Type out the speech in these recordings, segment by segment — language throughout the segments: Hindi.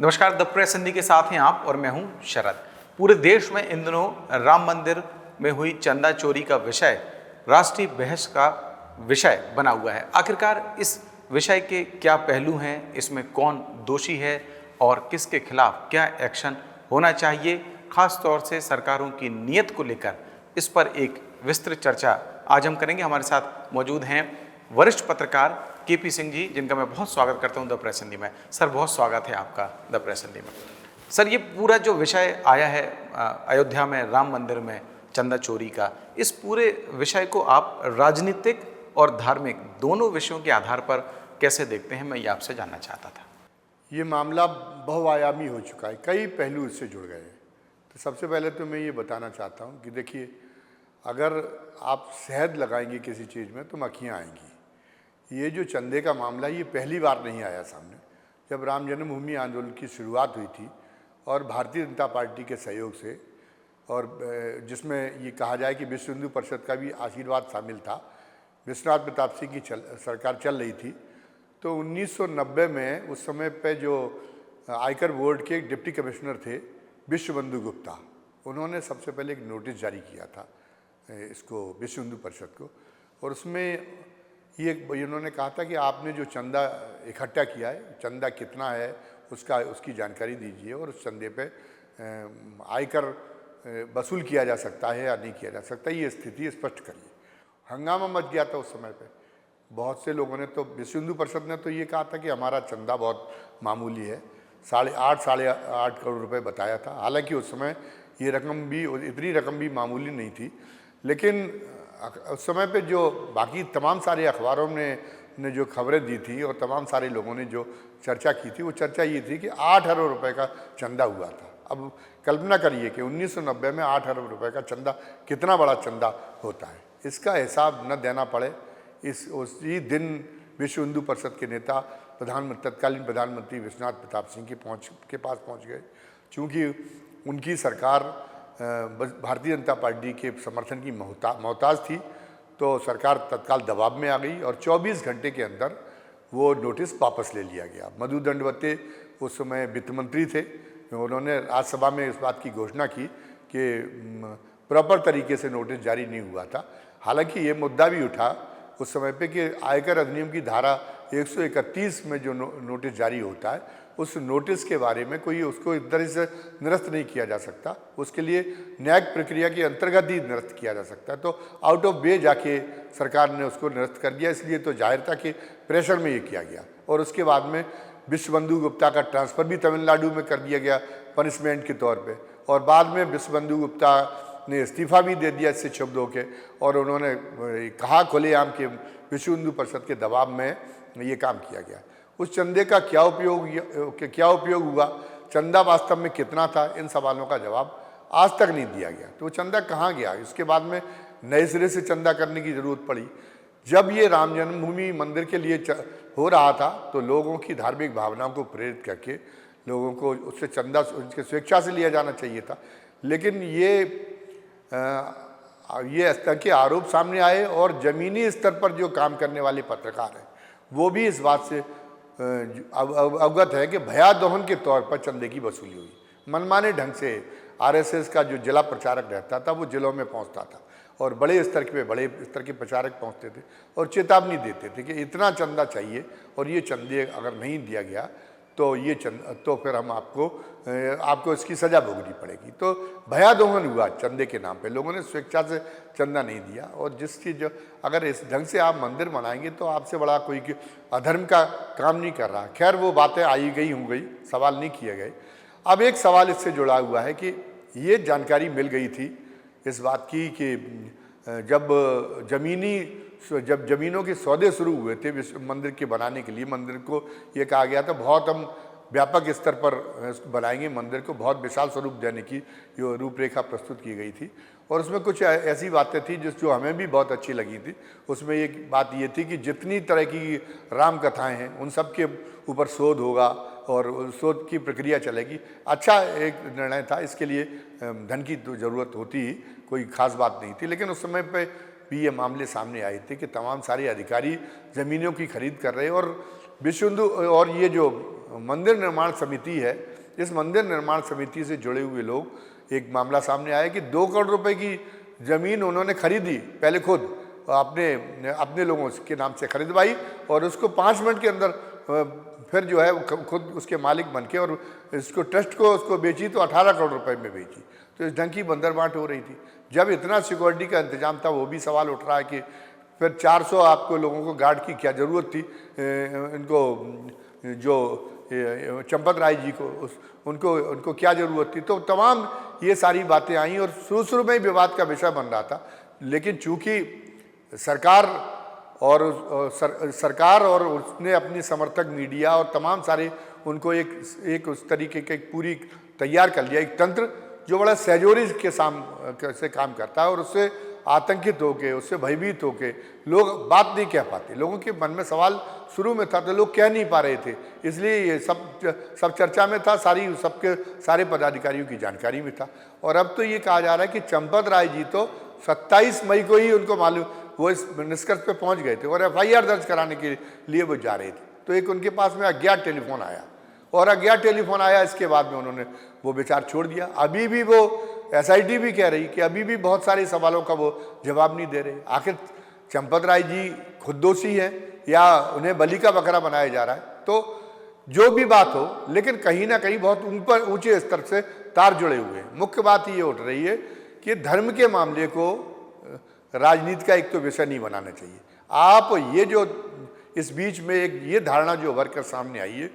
नमस्कार, द प्रेस हिंदी के साथ हैं आप और मैं हूं शरद। पूरे देश में इन दिनों राम मंदिर में हुई चंदा चोरी का विषय राष्ट्रीय बहस का विषय बना हुआ है। आखिरकार इस विषय के क्या पहलू हैं, इसमें कौन दोषी है और किसके खिलाफ क्या एक्शन होना चाहिए, खास तौर से सरकारों की नीयत को लेकर इस पर एक विस्तृत चर्चा आज हम करेंगे। हमारे साथ मौजूद हैं वरिष्ठ पत्रकार केपी सिंह जी, जिनका मैं बहुत स्वागत करता हूं द प्रेस हिंदी में। सर, बहुत स्वागत है आपका द प्रेस हिंदी में। सर, ये पूरा जो विषय आया है अयोध्या में राम मंदिर में चंदा चोरी का, इस पूरे विषय को आप राजनीतिक और धार्मिक दोनों विषयों के आधार पर कैसे देखते हैं, मैं ये आपसे जानना चाहता था। ये मामला बहुआयामी हो चुका है, कई पहलू इससे जुड़ गए हैं। तो सबसे पहले तो मैं ये बताना चाहता हूँ कि देखिए, अगर आप शहद लगाएंगे किसी चीज़ में तो मक्खियाँ आएंगी। ये जो चंदे का मामला, ये पहली बार नहीं आया सामने। जब राम जन्मभूमि आंदोलन की शुरुआत हुई थी और भारतीय जनता पार्टी के सहयोग से, और जिसमें ये कहा जाए कि विश्व हिंदू परिषद का भी आशीर्वाद शामिल था, विश्वनाथ प्रताप सिंह की सरकार चल रही थी, तो 1990 में उस समय पे जो आयकर बोर्ड के डिप्टी कमिश्नर थे विश्वबंधु गुप्ता, उन्होंने सबसे पहले एक नोटिस जारी किया था इसको विश्व हिंदू परिषद को, और उसमें ये इन्होंने कहा था कि आपने जो चंदा इकट्ठा किया है, चंदा कितना है उसकी जानकारी दीजिए, और उस चंदे पे आयकर वसूल किया जा सकता है या नहीं किया जा सकता, ये स्थिति स्पष्ट करिए। हंगामा मच गया था उस समय पे। बहुत से लोगों ने तो, विश्व हिंदू परिषद ने तो ये कहा था कि हमारा चंदा बहुत मामूली है, 8.5 करोड़ रुपए बताया था। हालांकि उस समय ये रकम भी, इतनी रकम भी मामूली नहीं थी, लेकिन उस समय पे जो बाकी तमाम सारे अखबारों ने जो खबरें दी थी और तमाम सारे लोगों ने जो चर्चा की थी, वो चर्चा ये थी कि 8 अरब रुपए का चंदा हुआ था। अब कल्पना करिए कि 1990 में 8 अरब रुपए का चंदा कितना बड़ा चंदा होता है। इसका हिसाब न देना पड़े, उसी दिन विश्व हिंदू परिषद के नेता तत्कालीन प्रधानमंत्री विश्वनाथ प्रताप सिंह के पास पहुँच गए। चूँकि उनकी सरकार भारतीय जनता पार्टी के समर्थन की मोहताज थी, तो सरकार तत्काल दबाव में आ गई और 24 घंटे के अंदर वो नोटिस वापस ले लिया गया। मधु दंडवते उस समय वित्त मंत्री थे, उन्होंने राज्यसभा में इस बात की घोषणा की कि प्रॉपर तरीके से नोटिस जारी नहीं हुआ था। हालांकि ये मुद्दा भी उठा उस समय पे कि आयकर अधिनियम की धारा 131 में जो नोटिस जारी होता है, उस नोटिस के बारे में कोई उसको इस तरह से निरस्त नहीं किया जा सकता, उसके लिए न्यायिक प्रक्रिया के अंतर्गत ही निरस्त किया जा सकता है। तो आउट ऑफ वे जाके सरकार ने उसको निरस्त कर दिया, इसलिए तो जाहिर था कि प्रेशर में ये किया गया। और उसके बाद में विश्वबंधु गुप्ता का ट्रांसफ़र भी तमिलनाडु में कर दिया गया पनिशमेंट के तौर पर, और बाद में विश्वबंधु गुप्ता ने इस्तीफा भी दे दिया इससे क्षुब्ध होकर, और उन्होंने कहा खुलेआम कि विश्व हिंदू परिषद के दबाव में ये काम किया गया। उस चंदे का क्या उपयोग हुआ, चंदा वास्तव में कितना था, इन सवालों का जवाब आज तक नहीं दिया गया। तो वो चंदा कहाँ गया? इसके बाद में नए सिरे से चंदा करने की ज़रूरत पड़ी। जब ये राम जन्मभूमि मंदिर के लिए हो रहा था, तो लोगों की धार्मिक भावनाओं को प्रेरित करके लोगों को उससे चंदा उनके स्वेच्छा से लिया जाना चाहिए था। लेकिन ये स्तर के आरोप सामने आए, और ज़मीनी स्तर पर जो काम करने वाले पत्रकार हैं वो भी इस बात से अवगत है कि भया दोहन के तौर पर चंदे की वसूली हुई। मनमाने ढंग से आरएसएस का जो जिला प्रचारक रहता था वो जिलों में पहुंचता था, और बड़े स्तर के प्रचारक पहुंचते थे और चेतावनी देते थे कि इतना चंदा चाहिए, और ये चंदे अगर नहीं दिया गया तो फिर हम आपको इसकी सज़ा भुगतनी पड़ेगी। तो भया दोहन हुआ चंदे के नाम पे, लोगों ने स्वेच्छा से चंदा नहीं दिया। और जिस चीज़, अगर इस ढंग से आप मंदिर बनाएंगे तो आपसे बड़ा कोई अधर्म का काम नहीं कर रहा। खैर, वो बातें आई गई हो गई, सवाल नहीं किए गए। अब एक सवाल इससे जुड़ा हुआ है कि ये जानकारी मिल गई थी इस बात की कि जब ज़मीनों के सौदे शुरू हुए थे मंदिर के बनाने के लिए, मंदिर को ये कहा गया था बहुत हम व्यापक स्तर पर बनाएंगे मंदिर को, बहुत विशाल स्वरूप देने की जो रूपरेखा प्रस्तुत की गई थी। और उसमें कुछ ऐसी बातें थी जो हमें भी बहुत अच्छी लगी थी। उसमें एक बात ये थी कि जितनी तरह की राम कथाएँ हैं उन सब के ऊपर शोध होगा और शोध की प्रक्रिया चलेगी। अच्छा एक निर्णय था, इसके लिए धन की तो ज़रूरत होती ही, कोई ख़ास बात नहीं थी। लेकिन उस समय पे भी ये मामले सामने आए थे कि तमाम सारे अधिकारी ज़मीनों की खरीद कर रहे, और विश्व हिंदू और ये जो मंदिर निर्माण समिति है, इस मंदिर निर्माण समिति से जुड़े हुए लोग, एक मामला सामने आया कि 2 करोड़ रुपए की ज़मीन उन्होंने खरीदी, पहले खुद अपने लोगों के नाम से खरीदवाई और उसको 5 मिनट के अंदर फिर जो है खुद उसके मालिक बन के और इसको ट्रस्ट को उसको बेची तो 18 करोड़ रुपए में बेची। तो इस ढंग की बंदरबांट हो रही थी। जब इतना सिक्योरिटी का इंतजाम था, वो भी सवाल उठ रहा है कि फिर 400 आपको लोगों को गार्ड की क्या ज़रूरत थी, इनको जो चंपत राय जी को उनको क्या ज़रूरत थी। तो तमाम ये सारी बातें आई और शुरू में ही विवाद का विषय बन रहा था। लेकिन चूंकि सरकार और उसने अपनी समर्थक मीडिया और तमाम सारे उनको एक उस तरीके के पूरी तैयार कर लिया, एक तंत्र जो बड़ा सहजोरी के से काम करता है और उससे आतंकित होके, उससे भयभीत होके लोग बात नहीं कह पाते। लोगों के मन में सवाल शुरू में था तो लोग कह नहीं पा रहे थे, इसलिए ये सब चर्चा में था, सारे पदाधिकारियों की जानकारी में था। और अब तो ये कहा जा रहा है कि चंपत राय जी तो 27 मई को ही उनको मालूम, वो इस निष्कर्ष पे पहुंच गए थे और FIR दर्ज कराने के लिए वो जा रहे थे। तो एक उनके पास में अज्ञात टेलीफोन आया और अज्ञात टेलीफोन आया, इसके बाद में उन्होंने वो विचार छोड़ दिया। अभी भी वो SIT भी कह रही कि अभी भी बहुत सारे सवालों का वो जवाब नहीं दे रहे। आखिर चंपत राय जी खुद दोषी हैं या उन्हें बलि का बकरा बनाया जा रहा है? तो जो भी बात हो, लेकिन कहीं ना कहीं बहुत ऊंचे स्तर से तार जुड़े हुए हैं। मुख्य बात ये उठ रही है कि धर्म के मामले को राजनीति का एक तो विषय नहीं बनाना चाहिए। आप ये जो इस बीच में एक ये धारणा जो उभर कर सामने आई है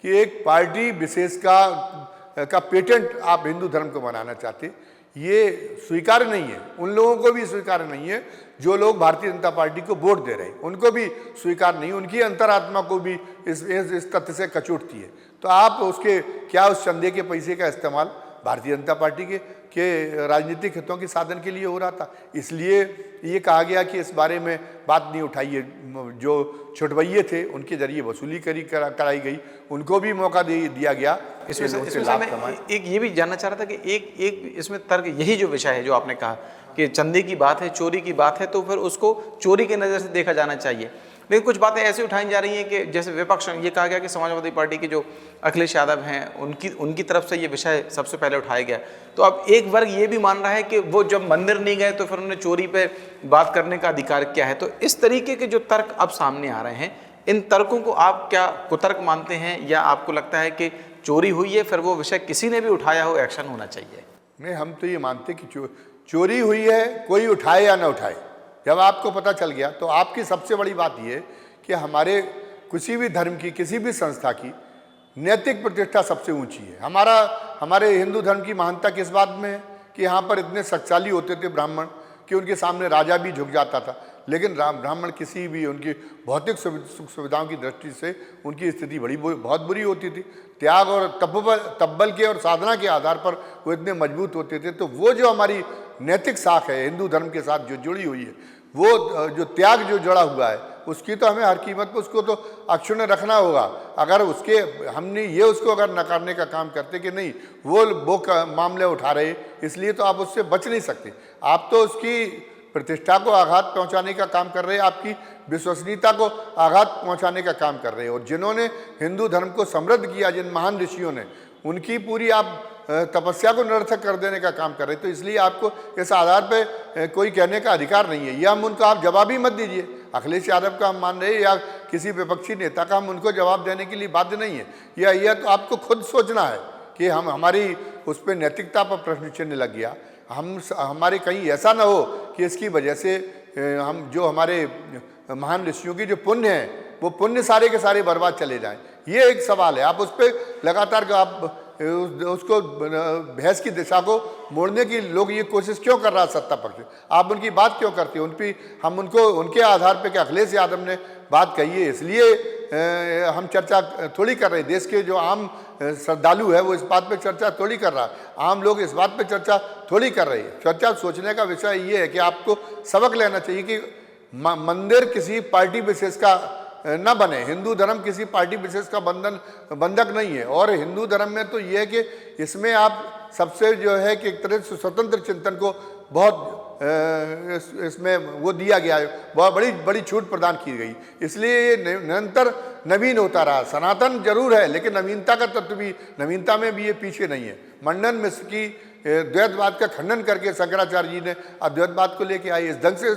कि एक पार्टी विशेष का पेटेंट आप हिंदू धर्म को बनाना चाहते, ये स्वीकार्य नहीं है। उन लोगों को भी स्वीकार्य नहीं है जो लोग भारतीय जनता पार्टी को वोट दे रहे हैं, उनको भी स्वीकार नहीं, उनकी अंतरात्मा को भी इस तथ्य से कचोटती है। तो आप उस चंदे के पैसे का इस्तेमाल भारतीय जनता पार्टी के राजनीतिक हितों के साधन के लिए हो रहा था। इसलिए ये कहा गया कि इस बारे में बात नहीं उठाइए। जो छुटवैये थे उनके जरिए वसूली कराई गई, उनको भी मौका दिया गया। इसमें मैं एक ये भी जानना चाह रहा था कि एक इसमें तर्क यही जो विषय है जो आपने कहा कि चंदे की बात है, चोरी की बात है, तो फिर उसको चोरी के नज़र से देखा जाना चाहिए। लेकिन कुछ बातें ऐसी उठाई जा रही हैं कि जैसे विपक्ष, ये कहा गया कि समाजवादी पार्टी के जो अखिलेश यादव हैं उनकी तरफ से ये विषय सबसे पहले उठाया गया। तो अब एक वर्ग ये भी मान रहा है कि वो जब मंदिर नहीं गए तो फिर उन्हें चोरी पे बात करने का अधिकार क्या है। तो इस तरीके के जो तर्क अब सामने आ रहे हैं, इन तर्कों को आप क्या कुतर्क मानते हैं या आपको लगता है कि चोरी हुई है, फिर वो विषय किसी ने भी उठाया हो, एक्शन होना चाहिए? नहीं, हम तो ये मानते कि चोरी हुई है, कोई उठाए या ना उठाए, जब आपको पता चल गया तो आपकी सबसे बड़ी बात यह है कि हमारे किसी भी धर्म की, किसी भी संस्था की नैतिक प्रतिष्ठा सबसे ऊंची है। हमारे हिंदू धर्म की महानता किस बात में है कि यहाँ पर इतने शक्तिशाली होते थे ब्राह्मण कि उनके सामने राजा भी झुक जाता था, लेकिन ब्राह्मण किसी भी उनकी भौतिक सुख सुविधाओं की दृष्टि से उनकी स्थिति बहुत बुरी होती थी। त्याग और तब्बल के और साधना के आधार पर वो इतने मजबूत होते थे। तो वो जो हमारी नैतिक साख है हिंदू धर्म के साथ जो जुड़ी हुई है, वो जो त्याग जो जुड़ा हुआ है, उसकी तो हमें हर कीमत पर उसको तो अक्षुण्ण रखना होगा। अगर हमने ये उसको अगर नकारने का काम करते कि नहीं वो मामले उठा रहे, इसलिए तो आप उससे बच नहीं सकते। आप तो उसकी प्रतिष्ठा को आघात पहुंचाने का काम कर रहे हैं, आपकी विश्वसनीयता को आघात पहुंचाने का काम कर रहे हैं। और जिन्होंने हिंदू धर्म को समृद्ध किया, जिन महान ऋषियों ने, उनकी पूरी आप तपस्या को निरर्थक कर देने का काम कर रहे। तो इसलिए आपको इस आधार पे कोई कहने का अधिकार नहीं है। यह हम उनको आप जवाब ही मत दीजिए। अखिलेश यादव का हम मान रहे हैं या किसी विपक्षी नेता का हम उनको जवाब देने के लिए बाध्य नहीं है। यह तो आपको खुद सोचना है कि हमारी उस पर नैतिकता पर प्रश्न चिन्ह लग गया। हमारे कहीं ऐसा ना हो कि इसकी वजह से हम जो हमारे महान ऋषियों की जो पुण्य है, वो पुण्य सारे के सारे बर्बाद चले जाएं। ये एक सवाल है। आप उस पर लगातार आप उसको बहस की दिशा को मोड़ने की लोग ये कोशिश क्यों कर रहा है सत्ता पक्ष? आप उनकी बात क्यों करते हैं? हम उनके आधार पे कि अखिलेश यादव ने बात कही है इसलिए हम चर्चा थोड़ी कर रहे हैं। देश के जो आम श्रद्धालु है वो इस बात पे चर्चा थोड़ी कर रहा है। आम लोग इस बात पे चर्चा थोड़ी कर रहे हैं। चर्चा सोचने का विषय ये है कि आपको सबक लेना चाहिए कि मंदिर किसी पार्टी विशेष का न बने। हिंदू धर्म किसी पार्टी विशेष का बंधक नहीं है। और हिंदू धर्म में तो ये है कि इसमें आप सबसे जो है कि एक तरह से स्वतंत्र चिंतन को बहुत इसमें वो दिया गया है, बहुत बड़ी बड़ी छूट प्रदान की गई, इसलिए ये निरंतर नवीन होता रहा। सनातन जरूर है लेकिन नवीनता का तत्व भी, नवीनता में भी ये पीछे नहीं है। मंडन मिश्र की द्वैतवाद का खंडन करके शंकराचार्य जी ने अद्वैतवाद को लेके आए, इस ढंग से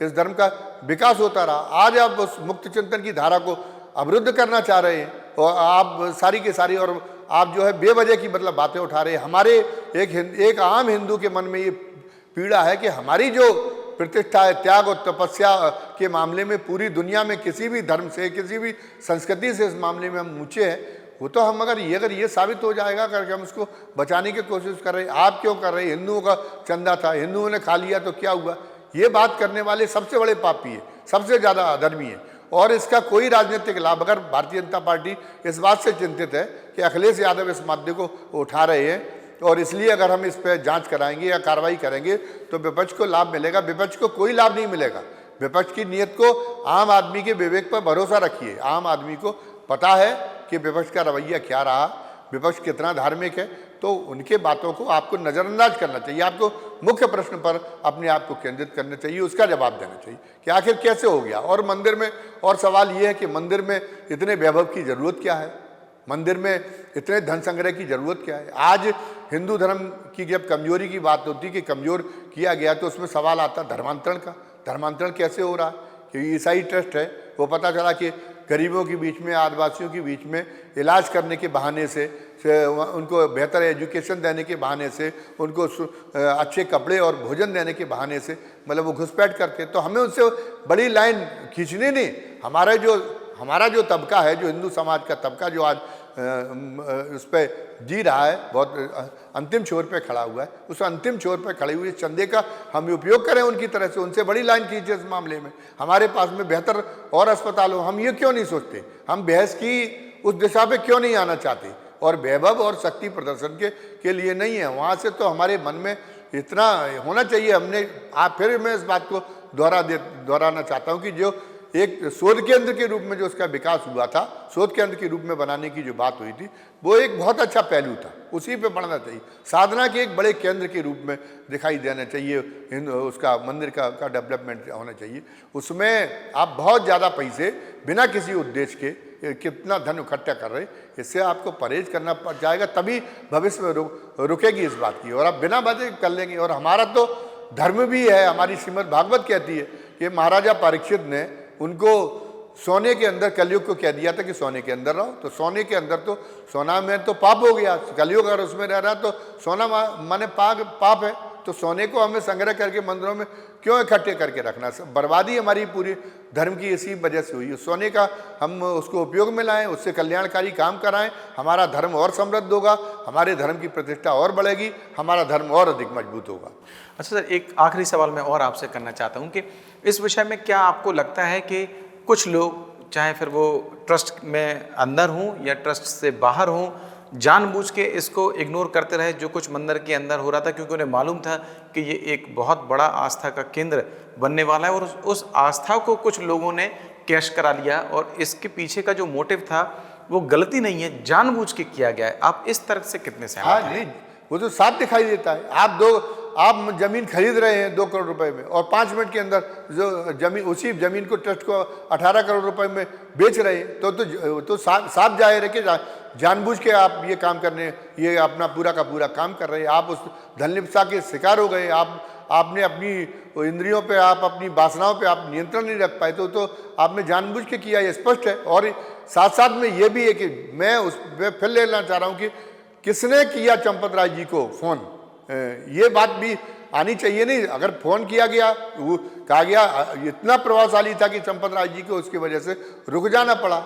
इस धर्म का विकास होता रहा। आज आप उस मुक्त चिंतन की धारा को अवरुद्ध करना चाह रहे हैं और आप सारी की सारी, और आप जो है बेवजह की मतलब बातें उठा रहे हैं। हमारे एक आम हिंदू के मन में ये पीड़ा है कि हमारी जो प्रतिष्ठा है त्याग और तपस्या के मामले में पूरी दुनिया में किसी भी धर्म से, किसी भी संस्कृति से इस मामले में हम ऊंचे हैं। वो तो हम अगर ये साबित हो जाएगा करके हम उसको बचाने की कोशिश कर रहे हैं। आप क्यों कर रहे हैं? हिंदुओं का चंदा था, हिंदुओं ने खा लिया तो क्या हुआ? ये बात करने वाले सबसे बड़े पापी है, सबसे ज़्यादा अधर्मी है, और इसका कोई राजनीतिक लाभ, अगर भारतीय जनता पार्टी इस बात से चिंतित है कि अखिलेश यादव इस मुद्दे को उठा रहे हैं और इसलिए अगर हम इस पर जांच कराएंगे या कार्रवाई करेंगे तो विपक्ष को लाभ मिलेगा, विपक्ष को कोई लाभ नहीं मिलेगा। विपक्ष की नीयत को, आम आदमी के विवेक पर भरोसा रखिए। आम आदमी को पता है कि विपक्ष का रवैया क्या रहा, विपक्ष कितना धार्मिक है, तो उनके बातों को आपको नज़रअंदाज करना चाहिए। आपको मुख्य प्रश्न पर अपने आप को केंद्रित करना चाहिए, उसका जवाब देना चाहिए कि आखिर कैसे हो गया। और मंदिर में, और सवाल ये है कि मंदिर में इतने वैभव की जरूरत क्या है, मंदिर में इतने धन संग्रह की जरूरत क्या है? आज हिंदू धर्म की जब कमजोरी की बात होती कि कमजोर किया गया तो उसमें सवाल आता धर्मांतरण का। धर्मांतरण कैसे हो रहा है? कि ईसाई ट्रस्ट है, वो पता चला कि गरीबों के बीच में, आदिवासियों के बीच में इलाज करने के बहाने से उनको बेहतर एजुकेशन देने के बहाने से, उनको अच्छे कपड़े और भोजन देने के बहाने से मतलब वो घुसपैठ करते। तो हमें उनसे बड़ी लाइन खींचनी नहीं। हमारा जो तबका है, जो हिंदू समाज का तबका जो आज उस पर जी रहा है, बहुत अंतिम छोर पे खड़ा हुआ है, उस अंतिम छोर पे खड़े हुए चंदे का हम उपयोग करें उनकी तरह से, उनसे बड़ी लाइन खींचे इस मामले में। हमारे पास में बेहतर और अस्पताल हो, हम ये क्यों नहीं सोचते? हम बहस की उस दिशा पे क्यों नहीं आना चाहते? और वैभव और शक्ति प्रदर्शन के लिए नहीं है। वहाँ से तो हमारे मन में इतना होना चाहिए। फिर मैं इस बात को दोहराना चाहता हूँ कि जो एक शोध केंद्र के रूप में जो उसका विकास हुआ था, शोध केंद्र के रूप में बनाने की जो बात हुई थी, वो एक बहुत अच्छा पहलू था, उसी पे बढ़ना चाहिए। साधना के एक बड़े केंद्र के रूप में दिखाई देना चाहिए, उसका मंदिर का डेवलपमेंट होना चाहिए। उसमें आप बहुत ज़्यादा पैसे बिना किसी उद्देश्य के कितना धन इकट्ठा कर रहे, इससे आपको परहेज करना पड़ जाएगा, तभी भविष्य में रुकेगी इस बात की। और आप बिना बातें कर लेंगे। और हमारा तो धर्म भी है, हमारी श्रीमद् भागवत कहती है कि महाराजा परीक्षित ने उनको सोने के अंदर, कलयुग को कह दिया था कि सोने के अंदर रहो, तो सोने के अंदर तो सोना में तो पाप हो गया, कलयुग अगर उसमें रह रहा तो सोना माने पाप है। तो सोने को हमें संग्रह करके मंदिरों में क्यों इकट्ठे करके रखना? बर्बादी हमारी पूरी धर्म की इसी वजह से हुई है। सोने का हम उसको उपयोग में लाएं, उससे कल्याणकारी काम कराएं, हमारा धर्म और समृद्ध होगा, हमारे धर्म की प्रतिष्ठा और बढ़ेगी, हमारा धर्म और अधिक मजबूत होगा। अच्छा सर, एक आखिरी सवाल मैं और आपसे करना चाहता हूँ कि इस विषय में क्या आपको लगता है कि कुछ लोग, चाहे फिर वो ट्रस्ट में अंदर हों या ट्रस्ट से बाहर हों, जानबूझ के इसको इग्नोर करते रहे जो कुछ मंदिर के अंदर हो रहा था, क्योंकि उन्हें मालूम था कि ये एक बहुत बड़ा आस्था का केंद्र बनने वाला है, और उस आस्था को कुछ लोगों ने कैश करा लिया, और इसके पीछे का जो मोटिव था वो गलती नहीं है, जानबूझ के किया गया है। आप इस तर्क से कितने सहमत हैं? हाँ नहीं, वो तो साफ दिखाई देता है। आप जमीन खरीद रहे हैं 2 करोड़ रुपए में, और 5 मिनट के अंदर जो उसी जमीन को ट्रस्ट को 18 करोड़ रुपए में बेच रहे हैं, तो साफ जाहिर है कि जानबूझ के आप ये काम करने, ये अपना पूरा का पूरा काम कर रहे हैं। आप उस धनलिप्सा के शिकार हो गए। आपने अपनी इंद्रियों पे, आप अपनी वासनाओं पे आप नियंत्रण नहीं रख पाए, तो आपने जानबूझ के किया, ये स्पष्ट है। और साथ साथ में ये भी है कि मैं फिर लेना चाह रहा हूँ कि किसने किया चंपत राय जी को फोन, ये बात भी आनी चाहिए। नहीं, अगर फोन किया गया, वो कहा गया इतना प्रभावशाली था कि चंपत राय जी को उसकी वजह से रुक जाना पड़ा,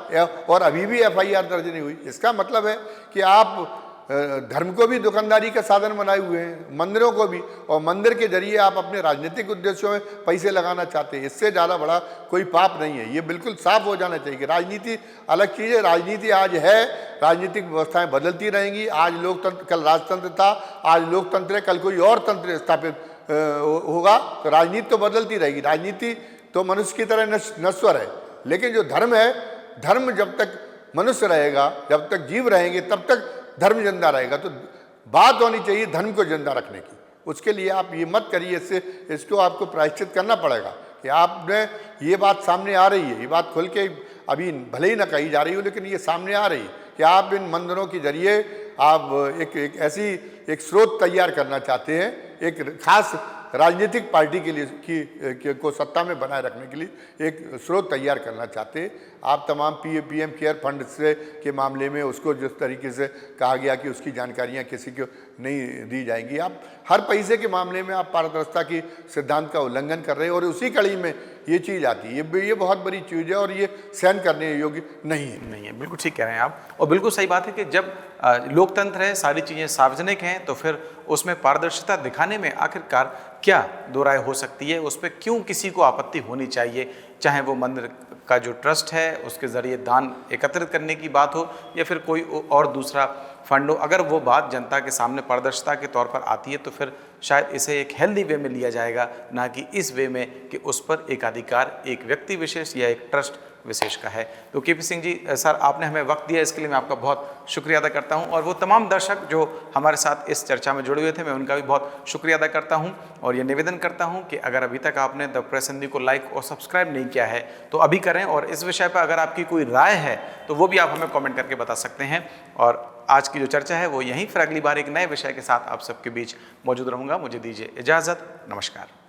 और अभी भी FIR दर्ज नहीं हुई। इसका मतलब है कि आप धर्म को भी दुकानदारी का साधन बनाए हुए हैं, मंदिरों को भी, और मंदिर के जरिए आप अपने राजनीतिक उद्देश्यों में पैसे लगाना चाहते हैं। इससे ज़्यादा बड़ा कोई पाप नहीं है। ये बिल्कुल साफ हो जाना चाहिए कि राजनीति अलग चीज़ है। राजनीति आज है, राजनीतिक व्यवस्थाएं बदलती रहेंगी। आज लोकतंत्र, कल राजतंत्र था, आज लोकतंत्र है, कल कोई और तंत्र स्थापित होगा, तो राजनीति तो बदलती रहेगी। राजनीति तो मनुष्य की तरह नश्वर है, लेकिन जो धर्म है, धर्म जब तक मनुष्य रहेगा, जब तक जीव रहेंगे, तब तक धर्म जिंदा रहेगा। तो बात होनी चाहिए धर्म को जिंदा रखने की, उसके लिए आप ये मत करिए, इसको आपको प्रायश्चित करना पड़ेगा कि आपने ये बात सामने आ रही है, ये बात खुल के अभी भले ही ना कही जा रही हो लेकिन ये सामने आ रही है कि आप इन मंदिरों के जरिए आप एक ऐसी एक स्रोत तैयार करना चाहते हैं, एक खास राजनीतिक पार्टी के लिए को सत्ता में बनाए रखने के लिए एक स्रोत तैयार करना चाहते हैं। आप तमाम पीएम केयर फंड से के मामले में उसको जिस तरीके से कहा गया कि उसकी जानकारियां किसी को नहीं दी जाएंगी, आप हर पैसे के मामले में आप पारदर्शिता की सिद्धांत का उल्लंघन कर रहे हैं और उसी कड़ी में ये चीज़ आती है। ये बहुत बड़ी चीज़ है और ये सहन करने योग्य नहीं है। बिल्कुल ठीक कह रहे हैं आप, और बिल्कुल सही बात है कि जब लोकतंत्र है, सारी चीज़ें सार्वजनिक हैं, तो फिर उसमें पारदर्शिता दिखाने में आखिरकार क्या दो राय हो सकती है, उस पर क्यों किसी को आपत्ति होनी चाहिए, चाहे वो मंदिर का जो ट्रस्ट है उसके ज़रिए दान एकत्रित करने की बात हो या फिर कोई और दूसरा फंड हो। अगर वो बात जनता के सामने पारदर्शिता के तौर पर आती है तो फिर शायद इसे एक हेल्दी वे में लिया जाएगा, ना कि इस वे में कि उस पर एकाधिकार एक व्यक्ति विशेष या एक ट्रस्ट विशेष का है। तो केपी सिंह जी सर, आपने हमें वक्त दिया, इसके लिए मैं आपका बहुत शुक्रिया अदा करता हूं, और वो तमाम दर्शक जो हमारे साथ इस चर्चा में जुड़े हुए थे मैं उनका भी बहुत शुक्रिया अदा करता हूं, और ये निवेदन करता हूं कि अगर अभी तक आपने द प्रेस हिंदी को लाइक और सब्सक्राइब नहीं किया है तो अभी करें, और इस विषय पर अगर आपकी कोई राय है तो वो भी आप हमें कॉमेंट करके बता सकते हैं। और आज की जो चर्चा है वो यहीं, फिर अगली बार एक नए विषय के साथ आप सबके बीच मौजूद रहूँगा। मुझे दीजिए इजाज़त, नमस्कार।